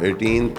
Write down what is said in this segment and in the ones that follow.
18th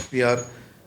FPR,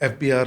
FBR,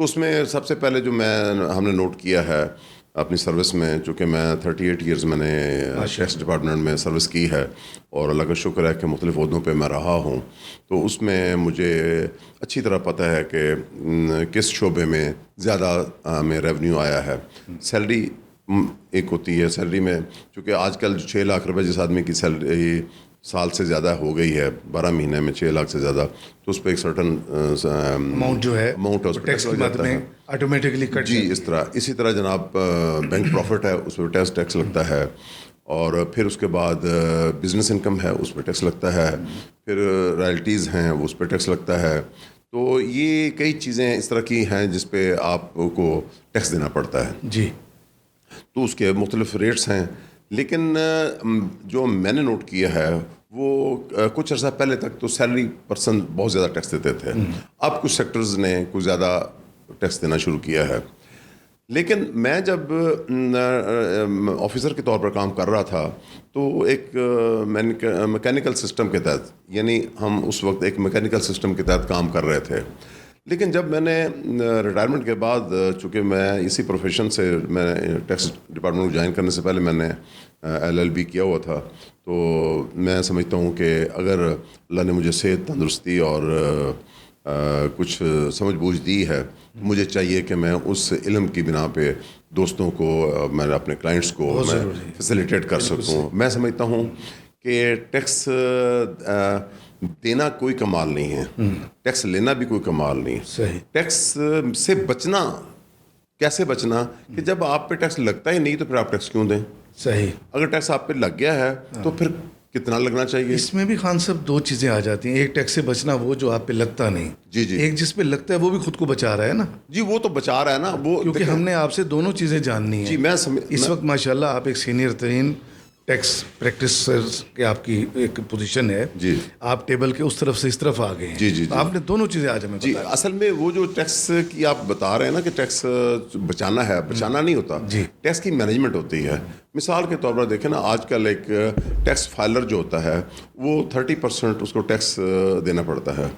تو اس میں سب سے پہلے جو ہم نے نوٹ کیا ہے اپنی سروس میں، چونکہ میں 38 ایئرز میں نے ٹیکس ڈپارٹمنٹ میں سروس کی ہے اور اللہ کا شکر ہے کہ مختلف عہدوں پہ میں رہا ہوں، تو اس میں مجھے اچھی طرح پتہ ہے کہ کس شعبے میں زیادہ ہمیں ریونیو آیا ہے۔ سیلری ایک ہوتی ہے، سیلری میں چونکہ آج کل 6 لاکھ روپے جس آدمی کی سیلری سال سے زیادہ ہو گئی ہے، 12 مہینے میں 6 لاکھ سے زیادہ، تو اس پہ ایک سرٹن اماؤنٹ جو ہے اماؤنٹ ہے اس پہ ٹیکس کی مد میں آٹومیٹکلی کٹ جی اسی طرح جناب بینک پروفٹ ہے اس پہ ٹیکس لگتا ہے، اور پھر اس کے بعد بزنس انکم ہے اس پہ ٹیکس لگتا ہے، پھر رائلٹیز ہیں اس پہ ٹیکس لگتا ہے۔ تو یہ کئی چیزیں اس طرح کی ہیں جس پہ آپ کو ٹیکس دینا پڑتا ہے جی۔ تو اس کے مختلف ریٹس ہیں، لیکن جو میں نے نوٹ کیا ہے وہ کچھ عرصہ پہلے تک تو سیلری پرسن بہت زیادہ ٹیکس دیتے تھے، اب کچھ سیکٹرز نے کچھ زیادہ ٹیکس دینا شروع کیا ہے۔ لیکن میں جب آفیسر کے طور پر کام کر رہا تھا تو ایک میکینیکل سسٹم کے تحت، یعنی ہم اس وقت ایک میکینیکل سسٹم کے تحت کام کر رہے تھے، لیکن جب میں نے ریٹائرمنٹ کے بعد، چونکہ میں اسی پروفیشن سے، میں ٹیکس ڈپارٹمنٹ کو جوائن کرنے سے پہلے میں نے LLB کیا ہوا تھا، تو میں سمجھتا ہوں کہ اگر اللہ نے مجھے صحت، تندرستی اور کچھ سمجھ بوجھ دی ہے، مجھے چاہیے کہ میں اس علم کی بنا پہ دوستوں کو، میں اپنے کلائنٹس کو میں فیسیلیٹیٹ کر سکوں۔ میں سمجھتا ہوں کہ ٹیکس دینا کوئی کمال نہیں ہے، ٹیکس لینا بھی کوئی کمال نہیں ہے۔ صحیح۔ ٹیکس سے بچنا، کیسے بچنا کہ جب آپ پہ ٹیکس لگتا ہی نہیں تو پھر آپ ٹیکس کیوں دیں؟ صحیح۔ اگر ٹیکس آپ پہ لگ گیا ہے تو پھر کتنا لگنا چاہیے؟ اس میں بھی خان صاحب 2 چیزیں آ جاتی ہیں، ایک ٹیکس سے بچنا وہ جو آپ پہ لگتا نہیں، جی جی ایک جس پہ لگتا ہے وہ بھی خود کو بچا رہا ہے نا، جی، وہ تو بچا رہا ہے نا، وہ کیونکہ ہم نے آپ سے دونوں چیزیں جاننی ہیں۔ جی اس وقت ماشاءاللہ آپ ایک سینئر ترین ٹیکس پریکٹسرز کی آپ کی ایک پوزیشن ہے، جی، آپ ٹیبل کے اس طرف سے اس طرف آ گئے ہیں۔ جی جی تو آپ نے دونوں چیزیں آج ہمیں جی، بتا دی۔ اصل میں وہ جو ٹیکس کی آپ بتا رہے ہیں نا کہ ٹیکس بچانا ہے، بچانا نہیں ہوتا، جی، ٹیکس کی مینجمنٹ ہوتی ہے۔ مثال کے طور پر دیکھیں نا، آج کل ایک ٹیکس فائلر جو ہوتا ہے وہ 30% اس کو ٹیکس دینا پڑتا ہے۔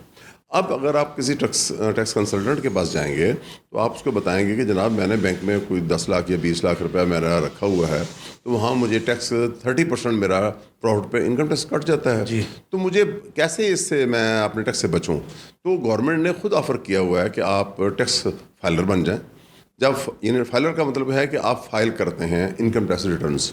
اب اگر آپ کسی ٹیکس کنسلٹنٹ کے پاس جائیں گے تو آپ اس کو بتائیں گے کہ جناب میں نے بینک میں کوئی 10 لاکھ یا 20 لاکھ روپیہ میرا رکھا ہوا ہے، تو وہاں مجھے ٹیکس 30% میرا پروفٹ پہ انکم ٹیکس کٹ جاتا ہے، جی، تو مجھے کیسے اس سے میں اپنے ٹیکس سے بچوں؟ تو گورنمنٹ نے خود آفر کیا ہوا ہے کہ آپ ٹیکس فائلر بن جائیں۔ جب یعنی فائلر کا مطلب ہے کہ آپ فائل کرتے ہیں انکم ٹیکس ریٹرنز،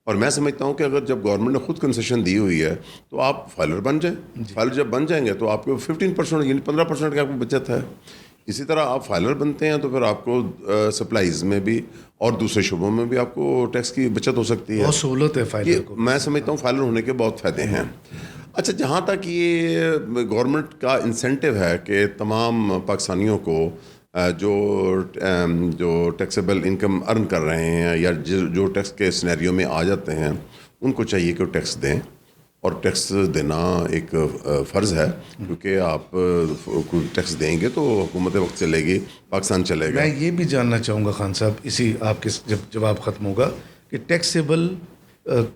اور میں سمجھتا ہوں کہ اگر جب گورنمنٹ نے خود کنسیشن دی ہوئی ہے تو آپ فائلر بن جائیں۔ فائلر جب بن جائیں گے تو آپ کو 15% یعنی 15% کا آپ کو بچت ہے۔ اسی طرح آپ فائلر بنتے ہیں تو پھر آپ کو سپلائز میں بھی اور دوسرے شعبوں میں بھی آپ کو ٹیکس کی بچت ہو سکتی ہے۔ بہت سہولت ہے فائلر کو۔ میں سمجھتا ہوں فائلر ہونے کے بہت فائدے ہیں۔ اچھا، جہاں تک یہ گورنمنٹ کا انسینٹیو ہے کہ تمام پاکستانیوں کو جو ٹیکسیبل انکم ارن کر رہے ہیں یا جو ٹیکس کے سینیریو میں آ جاتے ہیں، ان کو چاہیے کہ وہ ٹیکس دیں، اور ٹیکس دینا ایک فرض ہے، کیونکہ آپ ٹیکس دیں گے تو حکومت وقت چلے گی، پاکستان چلے گا۔ میں یہ بھی جاننا چاہوں گا خان صاحب، اسی آپ کے جب جواب ختم ہوگا، کہ ٹیکسیبل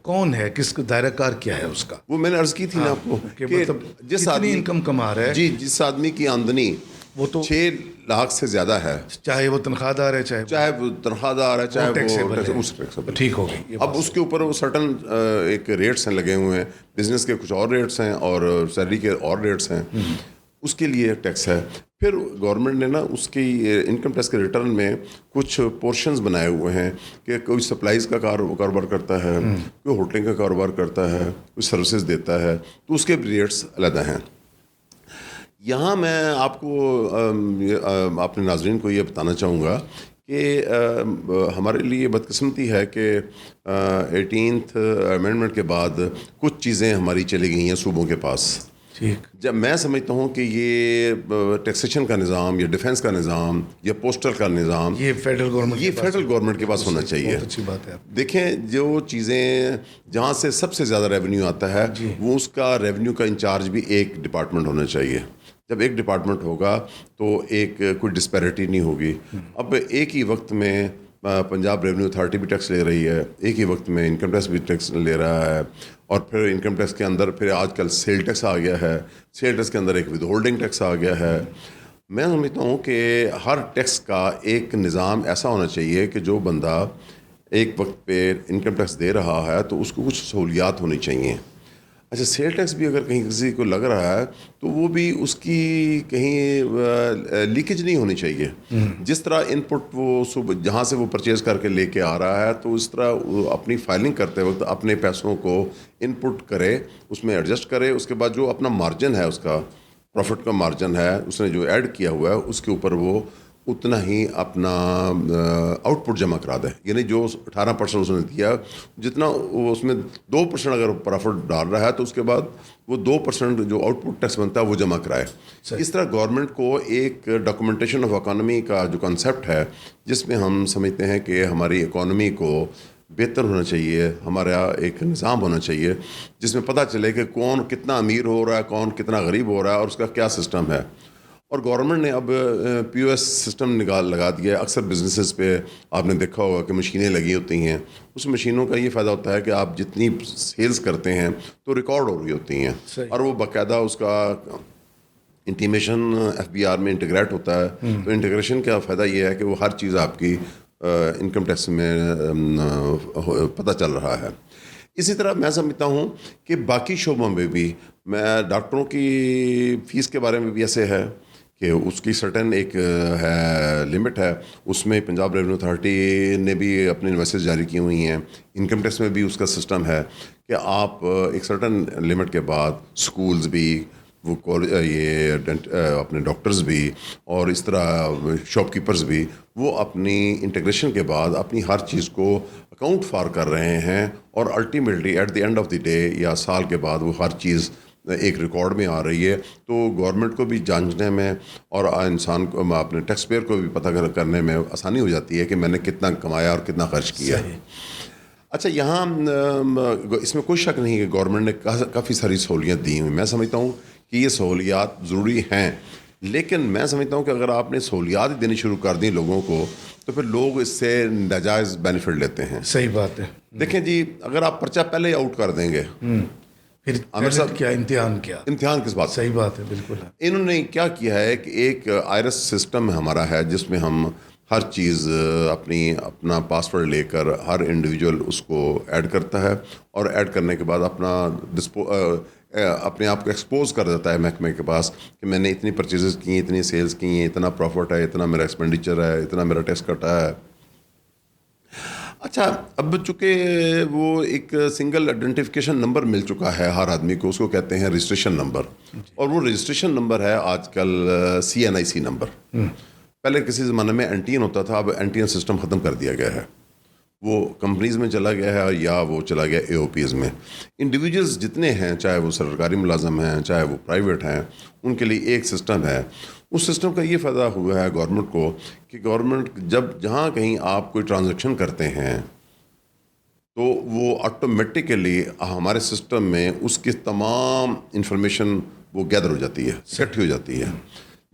کون ہے، کس کا دائرہ کار کیا ہے اس کا؟ وہ میں نے عرض کی تھی نا آپ کو کہ کہ مطلب جس کتنی آدمی انکم کما رہا ہے، جی، جس آدمی کی آمدنی وہ تو 6 لاکھ سے زیادہ ہے، چاہے وہ تنخواہ دار ہے، چاہے وہ تنخواہ دار ہے، چاہے وہ ٹیکسیبل، ٹھیک ہو گئی۔ اب اس کے اوپر وہ سرٹن ایک ریٹس ہیں لگے ہوئے ہیں، بزنس کے کچھ اور ریٹس ہیں اور سیلری کے اور ریٹس ہیں، اس کے لیے ٹیکس ہے۔ پھر گورنمنٹ نے نا اس کی انکم ٹیکس کے ریٹرن میں کچھ پورشنز بنائے ہوئے ہیں کہ کوئی سپلائز کا کاروبار کرتا ہے، کوئی ہوٹلنگ کا کاروبار کرتا ہے، کوئی سروسز دیتا ہے، تو اس کے ریٹس علیحدہ ہیں۔ یہاں میں آپ کو اپنے ناظرین کو یہ بتانا چاہوں گا کہ ہمارے لیے بدقسمتی ہے کہ 18th امینڈمنٹ کے بعد کچھ چیزیں ہماری چلی گئی ہیں صوبوں کے پاس۔ ٹھیک۔ جب میں سمجھتا ہوں کہ یہ ٹیکسیشن کا نظام یا ڈیفنس کا نظام یا پوسٹل کا نظام، یہ فیڈرل گورنمنٹ کے پاس ہونا چاہیے۔ بہت اچھی بات ہے۔ دیکھیں، جو چیزیں جہاں سے سب سے زیادہ ریونیو آتا ہے وہ اس کا ریونیو کا انچارج بھی ایک ڈپارٹمنٹ ہونا چاہیے۔ جب ایک ڈپارٹمنٹ ہوگا تو کوئی ڈسپیرٹی نہیں ہوگی۔ اب ایک ہی وقت میں پنجاب ریونیو اتھارٹی بھی ٹیکس لے رہی ہے، ایک ہی وقت میں انکم ٹیکس بھی ٹیکس لے رہا ہے، اور پھر انکم ٹیکس کے اندر پھر آج کل سیل ٹیکس آ گیا ہے، سیل ٹیکس کے اندر ایک ود ہولڈنگ ٹیکس آ گیا ہے۔ میں سمجھتا ہوں کہ ہر ٹیکس کا ایک نظام ایسا ہونا چاہیے کہ جو بندہ ایک وقت پہ انکم ٹیکس دے رہا ہے تو اس کو کچھ سہولیات ہونی چاہیے. اچھا سیل ٹیکس بھی اگر کہیں کسی کو لگ رہا ہے تو وہ بھی اس کی کہیں لیکیج نہیں ہونی چاہیے. جس طرح ان پٹ وہ جہاں سے وہ پرچیز کر کے لے کے آ رہا ہے تو اس طرح وہ اپنی فائلنگ کرتے وقت اپنے پیسوں کو ان پٹ کرے, اس میں ایڈجسٹ کرے, اس کے بعد جو اپنا مارجن ہے, اس کا پروفٹ کا مارجن ہے, اس نے جو ایڈ کیا ہوا ہے اس کے اوپر وہ اتنا ہی اپنا آؤٹ پٹ جمع کرا دے. یعنی جو 18% اس نے دیا, جتنا وہ اس میں 2% اگر پروفٹ ڈال رہا ہے تو اس کے بعد وہ 2% جو آؤٹ پٹ ٹیکس بنتا ہے وہ جمع کرائے. اس طرح گورنمنٹ کو ایک ڈاکومنٹیشن آف اکانومی کا جو کنسیپٹ ہے, جس میں ہم سمجھتے ہیں کہ ہماری اکانومی کو بہتر ہونا چاہیے, ہمارا ایک نظام ہونا چاہیے جس میں پتہ چلے کہ کون کتنا امیر ہو رہا ہے, کون کتنا غریب ہو رہا ہے, اور اس کا کیا سسٹم ہے. اور گورنمنٹ نے اب پی او ایس سسٹم لگا دیا ہے. اکثر بزنسز پہ آپ نے دیکھا ہوگا کہ مشینیں لگی ہوتی ہیں. اس مشینوں کا یہ فائدہ ہوتا ہے کہ آپ جتنی سیلز کرتے ہیں تو ریکارڈ ہو رہی ہوتی ہیں, اور وہ باقاعدہ اس کا انٹیمیشن ایف بی آر میں انٹیگریٹ ہوتا ہے. تو انٹیگریشن کا فائدہ یہ ہے کہ وہ ہر چیز آپ کی انکم ٹیکس میں پتہ چل رہا ہے. اسی طرح میں سمجھتا ہوں کہ باقی شعبوں میں بھی, میں ڈاکٹروں کی فیس کے بارے میں بھی ایسے ہے کہ اس کی سرٹن ایک ہے لمٹ ہے. اس میں پنجاب ریونیو اتھارٹی نے بھی اپنی انوائسز جاری کی ہوئی ہیں. انکم ٹیکس میں بھی اس کا سسٹم ہے کہ آپ ایک سرٹن لمٹ کے بعد سکولز بھی, وہ یہ اپنے ڈاکٹرز بھی, اور اس طرح شاپ کیپرز بھی, وہ اپنی انٹیگریشن کے بعد اپنی ہر چیز کو اکاؤنٹ فار کر رہے ہیں, اور ultimately at the end of the day یا سال کے بعد وہ ہر چیز ایک ریکارڈ میں آ رہی ہے. تو گورنمنٹ کو بھی جانچنے میں اور انسان کو, اپنے ٹیکس پیئر کو بھی پتہ کرنے میں آسانی ہو جاتی ہے کہ میں نے کتنا کمایا اور کتنا خرچ کیا. اچھا یہاں اس میں کوئی شک نہیں کہ گورنمنٹ نے کافی ساری سہولیات دی ہوئی. میں سمجھتا ہوں کہ یہ سہولیات ضروری ہیں, لیکن میں سمجھتا ہوں کہ اگر آپ نے سہولیات دینی شروع کر دیں لوگوں کو تو پھر لوگ اس سے ناجائز بینیفٹ لیتے ہیں. صحیح بات ہے. دیکھیں جی, اگر آپ پرچہ پہلے ہی آؤٹ کر دیں گے پھر عامر صاحب کیا امتحان کیا, امتحان کس بات. صحیح بات ہے, بالکل. انہوں نے کیا کیا ہے کہ ایک آئرس سسٹم ہمارا ہے جس میں ہم ہر چیز اپنا پاسورڈ لے کر ہر انڈیویجول اس کو ایڈ کرتا ہے, اور ایڈ کرنے کے بعد اپنے آپ کو ایکسپوز کر دیتا ہے محکمے کے پاس کہ میں نے اتنی پرچیزز کی ہیں, اتنی سیلز کی ہیں, اتنا پروفٹ ہے, اتنا میرا ایکسپینڈیچر ہے, اتنا میرا ٹیکس کٹا ہے. اچھا اب چونکہ وہ ایک سنگل آئیڈینٹیفیکیشن نمبر مل چکا ہے ہر آدمی کو, اس کو کہتے ہیں رجسٹریشن نمبر, اور وہ رجسٹریشن نمبر ہے آج کل CNIC نمبر. پہلے کسی زمانے میں NTN ہوتا تھا, اب NTN سسٹم ختم کر دیا گیا ہے, وہ کمپنیز میں چلا گیا ہے یا وہ چلا گیا AOPs میں. انڈیویجولز جتنے ہیں, چاہے وہ سرکاری ملازم ہیں چاہے وہ پرائیویٹ ہیں, ان کے لیے ایک سسٹم ہے. اس سسٹم کا یہ فائدہ ہوا ہے گورنمنٹ کو کہ گورنمنٹ جہاں کہیں آپ کوئی ٹرانزیکشن کرتے ہیں تو وہ آٹومیٹیکلی ہمارے سسٹم میں اس کی تمام انفارمیشن وہ گیدر ہو جاتی ہے, اکٹھی ہو جاتی ہے.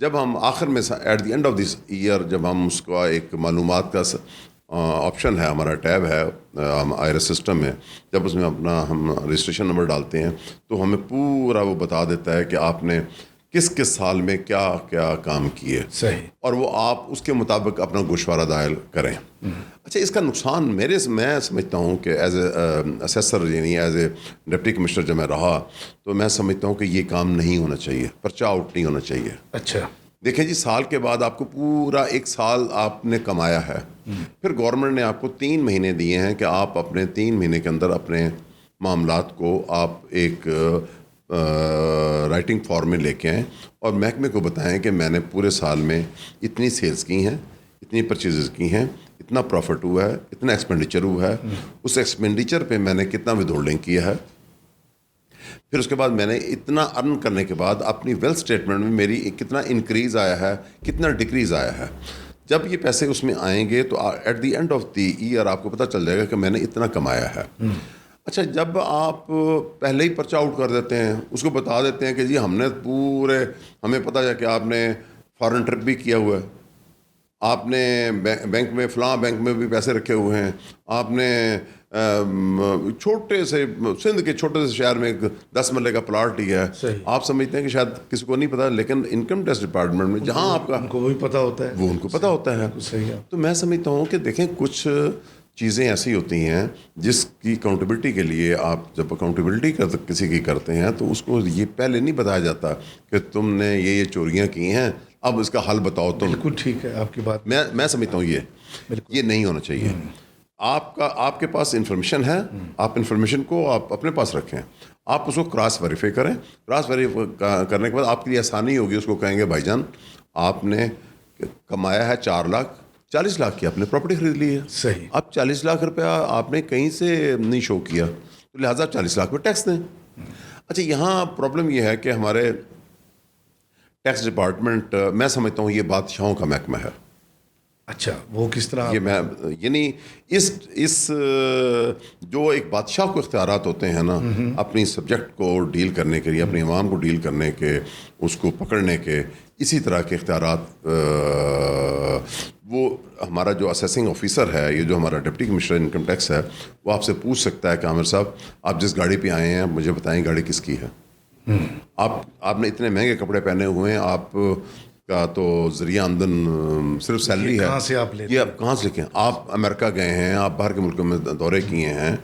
جب ہم آخر میں at the end of this year جب ہم اس کا ایک معلومات کا آپشن ہے, ہمارا ٹیب ہے آئرس سسٹم میں, جب اس میں ہم رجسٹریشن نمبر ڈالتے ہیں تو ہمیں پورا وہ بتا دیتا ہے کہ آپ نے کس کس سال میں کیا کیا کام کیے, صحیح, اور وہ آپ اس کے مطابق اپنا گوشوارہ دائر کریں. اچھا اس کا نقصان میں سمجھتا ہوں کہ ایز اے اسیسر یعنی ایز اے ڈپٹی کمشنر جب میں رہا تو میں سمجھتا ہوں کہ یہ کام نہیں ہونا چاہیے, پرچہ آؤٹ نہیں ہونا چاہیے. اچھا دیکھیں جی, سال کے بعد آپ کو پورا ایک سال آپ نے کمایا ہے, پھر گورنمنٹ نے آپ کو 3 مہینے دیے ہیں کہ آپ اپنے 3 مہینے کے اندر اپنے معاملات کو آپ ایک رائٹنگ فارم میں لے کے آئیں اور محکمے کو بتائیں کہ میں نے پورے سال میں اتنی سیلز کی ہیں, اتنی پرچیزز کی ہیں, اتنا پروفٹ ہوا ہے, اتنا ایکسپینڈیچر ہوا ہے, اس ایکسپینڈیچر پہ میں نے کتنا ود ہولڈنگ کیا ہے, پھر اس کے بعد میں نے اتنا ارن کرنے کے بعد اپنی ویلتھ اسٹیٹمنٹ میں میری کتنا انکریز آیا ہے, کتنا ڈکریز آیا ہے. جب یہ پیسے اس میں آئیں گے تو at the end of the year آپ کو پتہ چل جائے گا کہ میں نے اتنا کمایا ہے. اچھا جب آپ پہلے ہی پرچہ آؤٹ کر دیتے ہیں, اس کو بتا دیتے ہیں کہ جی ہم نے ہمیں پتہ ہے کہ آپ نے فارن ٹرپ بھی کیا ہوا ہے, آپ نے بینک میں فلاں بینک میں بھی پیسے رکھے ہوئے ہیں, آپ نے چھوٹے سے سندھ کے چھوٹے سے شہر میں ایک 10 مرلے کا پلاٹ لیا ہے, صحیح. آپ سمجھتے ہیں کہ شاید کسی کو نہیں پتا, لیکن انکم ٹیکس ڈپارٹمنٹ میں جہاں آپ کا ان کو وہی پتہ ہوتا ہے, وہ ان کو پتہ ہوتا ہے. صحیح ہے. تو میں سمجھتا ہوں کہ دیکھیں کچھ چیزیں ایسی ہوتی ہیں جس کی اکاؤنٹیبلٹی کے لیے آپ جب اکاؤنٹیبلٹی کسی کی کرتے ہیں تو اس کو یہ پہلے نہیں بتایا جاتا کہ تم نے یہ چوریاں کی ہیں, اب اس کا حل بتاؤ تم. بالکل ٹھیک ہے آپ کی بات. میں سمجھتا ہوں یہ نہیں ہونا چاہیے. آپ کے پاس انفارمیشن ہے, آپ انفارمیشن کو آپ اپنے پاس رکھیں, آپ اس کو کراس ویریفائی کریں. کراس ویریفائی کرنے کے بعد آپ کے لیے آسانی ہوگی. اس کو کہیں گے بھائی جان آپ نے کمایا ہے 4 لاکھ, 40 لاکھ کی آپ نے پراپرٹی خرید لی ہے, صحیح. اب 40 لاکھ روپیہ آپ نے کہیں سے نہیں شو کیا تو لہٰذا 40 لاکھ پہ ٹیکس دیں. اچھا یہاں پرابلم یہ ہے کہ ہمارے ٹیکس ڈپارٹمنٹ, میں سمجھتا ہوں یہ بادشاہوں کا محکمہ ہے. اچھا وہ کس طرح؟ یہ میں یعنی اس جو ایک بادشاہ کو اختیارات ہوتے ہیں نا اپنی سبجیکٹ کو ڈیل کرنے کے لیے, اپنے عوام کو ڈیل کرنے کے, اس کو پکڑنے کے, اسی طرح کے اختیارات وہ ہمارا جو اسیسنگ آفیسر ہے, یہ جو ہمارا ڈپٹی کمشنر انکم ٹیکس ہے, وہ آپ سے پوچھ سکتا ہے کہ عامر صاحب آپ جس گاڑی پہ آئے ہیں مجھے بتائیں گاڑی کس کی ہے. آپ نے اتنے مہنگے کپڑے پہنے ہوئے ہیں, آپ کا تو ذریعہ آمدن صرف سیلری ہے, کہاں سے آپ لیتے یہ آپ کہاں سے لکھیں؟ آپ امریکہ گئے ہیں, آپ باہر کے ملکوں میں دورے کیے ہیں,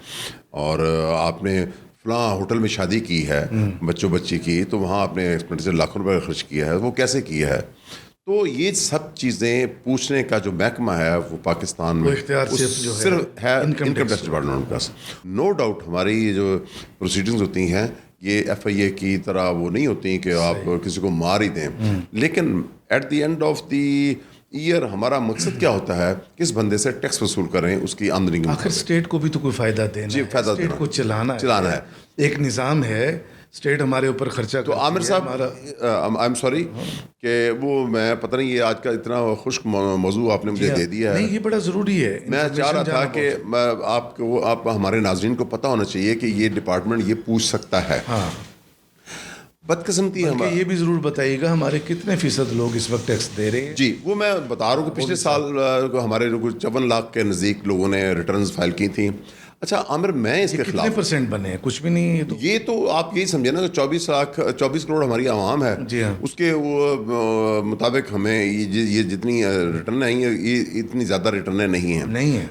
اور آپ نے فلاں ہوٹل میں شادی کی ہے بچی کی, تو وہاں آپ نے ایکسپینڈیچر لاکھوں روپے خرچ کیا ہے, وہ کیسے کیا ہے؟ تو یہ سب چیزیں پوچھنے کا جو محکمہ ہے وہ پاکستان میں صرف ہے انکم ٹیکس ڈپارٹمنٹ کا. نو ڈاؤٹ ہماری یہ جو پروسیڈنگز ہوتی ہیں یہ ایف آئی اے کی طرح وہ نہیں ہوتی کہ آپ کسی کو مار ہی دیں, لیکن at the end of the year ہمارا مقصد کیا ہوتا ہے, کس بندے سے ٹیکس وصول کریں, اس کی آمدنی کی. آخر اسٹیٹ کو بھی تو کوئی فائدہ دینا جی, فائدہ اسٹیٹ کو چلانا ہے. ایک نظام ہے, اسٹیٹ ہمارے اوپر خرچہ. تو عامر صاحب آئی ایم سوری کہ وہ میں پتہ نہیں یہ آج کا اتنا خشک موضوع آپ نے مجھے دے دیا ہے. نہیں یہ بڑا ضروری ہے. میں چاہ رہا تھا کہ آپ ہمارے ناظرین کو پتہ ہونا چاہیے کہ یہ ڈپارٹمنٹ یہ پوچھ سکتا ہے. ہاں بدقسمتی ہے. یہ بھی ضرور بتائیے گا ہمارے کتنے فیصد لوگ اس وقت ٹیکس دے رہے ہیں؟ جی وہ میں بتا رہا ہوں کہ پچھلے سال ہمارے 54 لاکھ کے نزدیک لوگوں نے ریٹرنز فائل کی تھیں. اچھا عامر میں اس کے خلاف کتنے پرسنٹ بنے ہیں؟ کچھ بھی نہیں. یہ تو آپ یہی سمجھے نا کہ 24 کروڑ ہماری عوام ہے. جی ہاں. اس کے وہ مطابق ہمیں یہ جتنی ریٹرن آئی ہیں یہ اتنی زیادہ ریٹرنیں نہیں ہیں.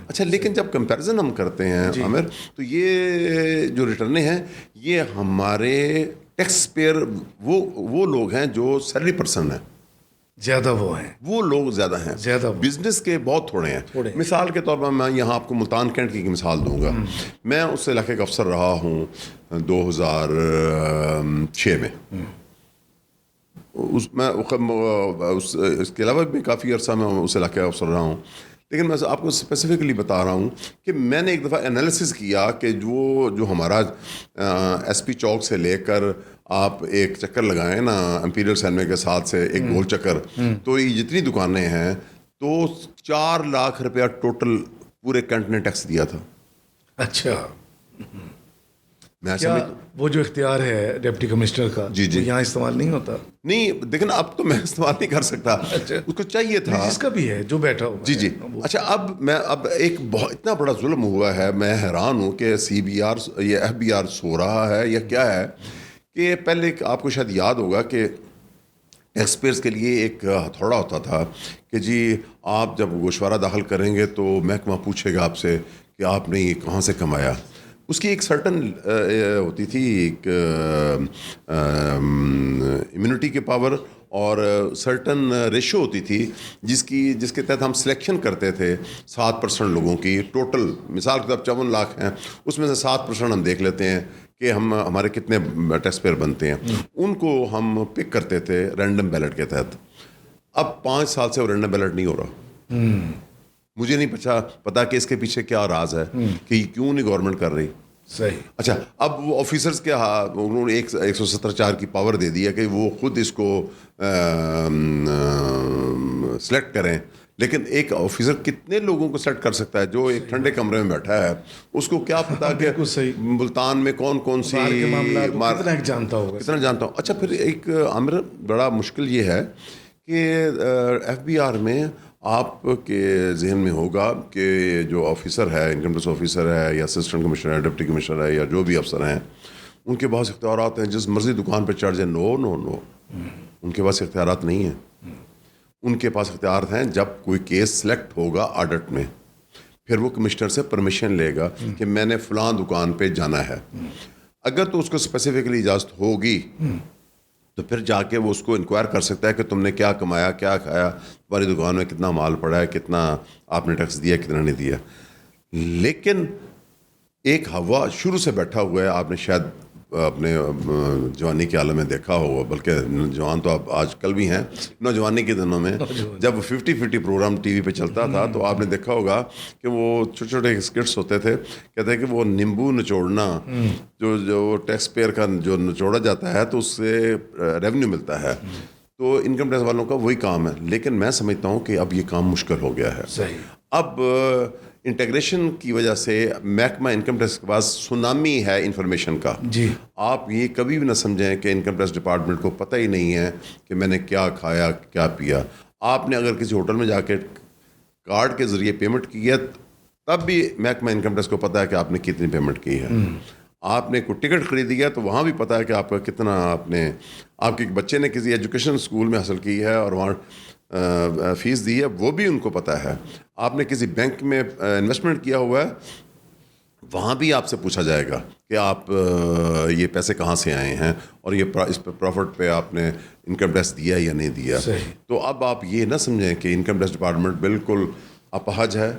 اچھا لیکن جب کمپیریزن ہم کرتے ہیں عامر تو یہ جو ریٹرنیں ہیں یہ ہمارے ٹیکس پیئر وہ لوگ ہیں جو سیلری پرسن ہیں, زیادہ وہ لوگ زیادہ ہیں. بزنس کے بہت تھوڑے ہیں. مثال کے طور پر میں یہاں آپ کو ملتان کینٹ کی مثال دوں گا. میں اس علاقے کا افسر رہا ہوں 2006 میں. اس کے علاوہ بھی کافی عرصہ میں اس علاقے کا افسر رہا ہوں, لیکن میں آپ کو اسپیسیفکلی بتا رہا ہوں کہ میں نے ایک دفعہ انالیسس کیا کہ جو ہمارا ایس پی چوک سے لے کر آپ ایک چکر لگائیں نا امپیریل سینمے کے ساتھ سے ایک گول چکر, تو یہ جتنی دکانیں ہیں تو 4 لاکھ روپیہ ٹوٹل پورے کینٹ نے ٹیکس دیا تھا. اچھا کیا وہ جو اختیار ہے ڈپٹی کمشنر کا جی یہاں استعمال نہیں ہوتا؟ نہیں دیکھیں اب تو میں استعمال نہیں کر سکتا. اس کو چاہیے تھا جس کا بھی ہے جو بیٹھا ہوا. جی اچھا اب ایک بہت اتنا بڑا ظلم ہوا ہے, میں حیران ہوں کہ CBR یا FBR سو رہا ہے یا کیا ہے. کہ پہلے آپ کو شاید یاد ہوگا کہ ٹیکس پیئرز کے لیے ایک ہتھوڑا ہوتا تھا کہ جی آپ جب گوشوارہ داخل کریں گے تو محکمہ پوچھے گا آپ سے کہ آپ نے یہ کہاں سے کمایا. اس کی ایک سرٹن ہوتی تھی ایک امیونٹی کے پاور اور سرٹن ریشو ہوتی تھی جس کے تحت ہم سلیکشن کرتے تھے 7% لوگوں کی. ٹوٹل مثال کے طور 54 لاکھ ہیں, اس میں سے 7% ہم دیکھ لیتے ہیں کہ ہمارے کتنے ٹیکس پیئر بنتے ہیں. ان کو ہم پک کرتے تھے رینڈم بیلٹ کے تحت. اب 5 سال سے وہ رینڈم بیلٹ نہیں ہو رہا. مجھے نہیں پتا کہ اس کے پیچھے کیا راز ہے کہ کیوں نہیں گورنمنٹ کر رہی. صحیح. اچھا اب وہ آفیسرز کے انہوں نے 170(4) کی پاور دے دی ہے کہ وہ خود اس کو سلیکٹ کریں, لیکن ایک آفیسر کتنے لوگوں کو سلیکٹ کر سکتا ہے جو ایک ٹھنڈے کمرے میں بیٹھا ہے؟ اس کو کیا پتا کہ ملتان میں کون سی کتنا جانتا ہوں. اچھا پھر ایک عامر بڑا مشکل یہ ہے کہ ایف بی آر میں آپ کے ذہن میں ہوگا کہ جو آفیسر ہے، انکم ٹیکس آفیسر ہے یا اسسٹنٹ کمشنر ہے، ڈپٹی کمشنر ہے یا جو بھی افسر ہیں، ان کے پاس اختیارات ہیں جس مرضی دکان پہ چڑھ جائے. نو نو نو، ان کے پاس اختیارات نہیں ہیں. ان کے پاس اختیارات ہیں جب کوئی کیس سلیکٹ ہوگا آڈٹ میں، پھر وہ کمشنر سے پرمیشن لے گا کہ میں نے فلاں دکان پہ جانا ہے. اگر تو اس کو اسپیسیفکلی اجازت ہوگی تو پھر جا کے وہ اس کو انکوائر کر سکتا ہے کہ تم نے کیا کمایا، کیا کھایا، تمہاری دکان میں کتنا مال پڑا ہے، کتنا آپ نے ٹیکس دیا، کتنا نہیں دیا. لیکن ایک ہوا شروع سے بیٹھا ہوا ہے، آپ نے شاید اپنے جوانی کے عالم میں دیکھا ہوگا، بلکہ جوان تو آپ آج کل بھی ہیں، نوجوانی کے دنوں میں جب 50-50 پروگرام ٹی وی پہ چلتا تھا تو آپ نے دیکھا ہوگا کہ وہ چھوٹے چھوٹے اسکٹس ہوتے تھے، کہتے ہیں کہ وہ نیمبو نچوڑنا، جو ٹیکس پیئر کا جو نچوڑا جاتا ہے تو اس سے ریونیو ملتا ہے. تو انکم ٹیکس والوں کا وہی کام ہے. لیکن میں سمجھتا ہوں کہ اب یہ کام مشکل ہو گیا ہے. صحیح. اب انٹیگریشن کی وجہ سے محکمہ انکم ٹیکس کے پاس سونامی ہے انفارمیشن کا. جی. آپ یہ کبھی بھی نہ سمجھیں کہ انکم ٹیکس ڈپارٹمنٹ کو پتہ ہی نہیں ہے کہ میں نے کیا کھایا، کیا پیا. آپ نے اگر کسی ہوٹل میں جا کے کارڈ کے ذریعے پیمنٹ کی ہے تب بھی محکمہ انکم ٹیکس کو پتہ ہے کہ آپ نے کتنی پیمنٹ کی ہے. آپ نے کوئی ٹکٹ خریدی ہے تو وہاں بھی پتہ ہے کہ آپ کا کتنا، آپ کے بچے نے کسی ایجوکیشن اسکول میں حاصل کی ہے اور وہاں فیس دی ہے، وہ بھی ان کو پتہ ہے. آپ نے کسی بینک میں انویسٹمنٹ کیا ہوا ہے، وہاں بھی آپ سے پوچھا جائے گا کہ آپ یہ پیسے کہاں سے آئے ہیں اور یہ اس پہ پروفٹ پہ آپ نے انکم ٹیکس دیا یا نہیں دیا. تو اب آپ یہ نہ سمجھیں کہ انکم ٹیکس ڈپارٹمنٹ بالکل اپاہج ہے.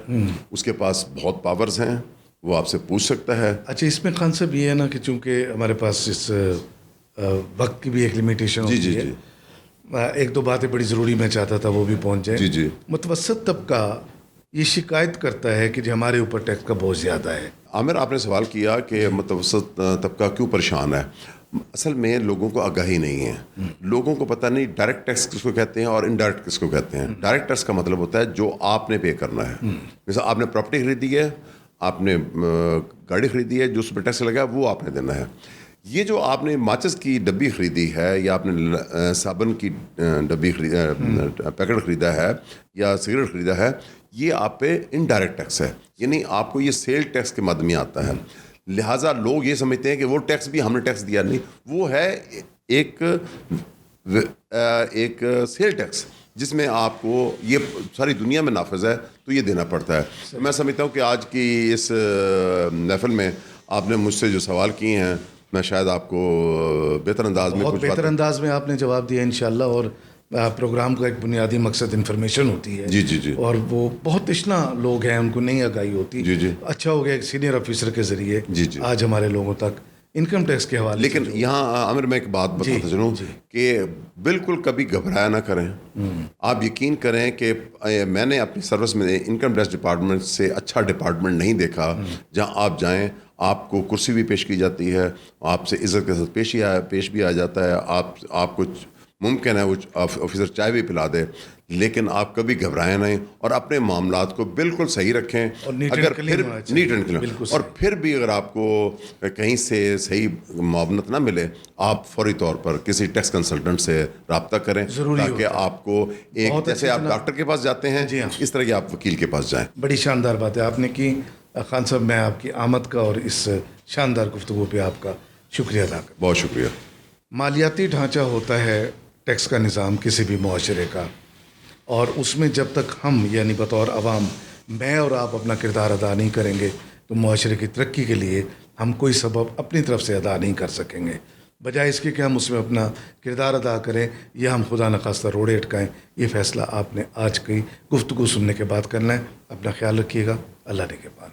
اس کے پاس بہت پاورز ہیں، وہ آپ سے پوچھ سکتا ہے. اچھا، اس میں کانسیپٹ یہ ہے نا کہ چونکہ ہمارے پاس اس وقت کی بھی ایک لمیٹیشن ہوتی ہے. ایک دو باتیں بڑی ضروری میں چاہتا تھا وہ بھی پہنچ جائیں. جی جی. متوسط طبقہ یہ شکایت کرتا ہے کہ ہمارے اوپر ٹیکس کا بہت زیادہ ہے. عامر، آپ نے سوال کیا کہ متوسط طبقہ کیوں پریشان ہے. اصل میں لوگوں کو آگاہی نہیں ہے. لوگوں کو پتہ نہیں ڈائریکٹ ٹیکس کس کو کہتے ہیں اور انڈائریکٹ کس کو کہتے ہیں. ڈائریکٹ ٹیکس کا مطلب ہوتا ہے جو آپ نے پے کرنا ہے. جیسے آپ نے پراپرٹی خریدی ہے، آپ نے گاڑی خریدی ہے، جو اس پہ ٹیکس لگا ہے وہ آپ نے دینا ہے. یہ جو آپ نے ماچس کی ڈبی خریدی ہے یا آپ نے صابن کی ڈبی پیکٹ خریدا ہے یا سگریٹ خریدا ہے، یہ آپ پہ انڈائریکٹ ٹیکس ہے. یعنی آپ کو یہ سیل ٹیکس کے مد میں آتا ہے. لہٰذا لوگ یہ سمجھتے ہیں کہ وہ ٹیکس بھی ہم نے ٹیکس دیا. نہیں، وہ ہے ایک سیل ٹیکس جس میں آپ کو یہ ساری دنیا میں نافذ ہے تو یہ دینا پڑتا ہے. میں سمجھتا ہوں کہ آج کی اس محفل میں آپ نے مجھ سے جو سوال کیے ہیں، میں شاید آپ کو بہتر انداز میں بہت بہتر انداز میں آپ نے جواب دیا انشاءاللہ. اور پروگرام کا ایک بنیادی مقصد انفارمیشن ہوتی ہے. جی جی جی. اور وہ بہت تشنا لوگ ہیں، ان کو نہیں آگاہی ہوتی. جی جی. اچھا ہو گیا ایک سینئر آفیسر کے ذریعے جی جی آج ہمارے لوگوں تک انکم ٹیکس کے حوالے. لیکن یہاں عامر میں ایک بات بتاتا چلوں کہ بالکل کبھی گھبرایا نہ کریں. آپ یقین کریں کہ میں نے اپنی سروس میں انکم ٹیکس ڈپارٹمنٹ سے اچھا ڈپارٹمنٹ نہیں دیکھا. جہاں آپ جائیں آپ کو کرسی بھی پیش کی جاتی ہے، آپ سے عزت کے ساتھ پیش بھی آ جاتا ہے. آپ کو ممکن ہے وہ آفیسر چائے بھی پلا دے، لیکن آپ کبھی گھبرائیں نہیں اور اپنے معاملات کو بالکل صحیح رکھیں. اگر پھر نیٹ اینڈ کلین، اور پھر بھی اگر آپ کو کہیں سے صحیح معاونت نہ ملے، آپ فوری طور پر کسی ٹیکس کنسلٹنٹ سے رابطہ کریں تاکہ آپ کو ایک جیسے آپ ڈاکٹر کے پاس جاتے ہیں اس طرح کہ آپ وکیل کے پاس جائیں. بڑی شاندار بات ہے آپ نے کی خان صاحب. میں آپ کی آمد کا اور اس شاندار گفتگو پہ آپ کا شکریہ ادا کرتا ہوں. بہت شکریہ. مالیاتی ڈھانچہ ہوتا ہے ٹیکس کا نظام کسی بھی معاشرے کا، اور اس میں جب تک ہم یعنی بطور عوام میں اور آپ اپنا کردار ادا نہیں کریں گے تو معاشرے کی ترقی کے لیے ہم کوئی سبب اپنی طرف سے ادا نہیں کر سکیں گے. بجائے اس کے کہ ہم اس میں اپنا کردار ادا کریں یا ہم خدا نخواستہ روڑے اٹکائیں. یہ فیصلہ آپ نے آج کی گفتگو سننے کے بعد کرنا ہے. اپنا خیال رکھیے گا. اللہ نگہبان.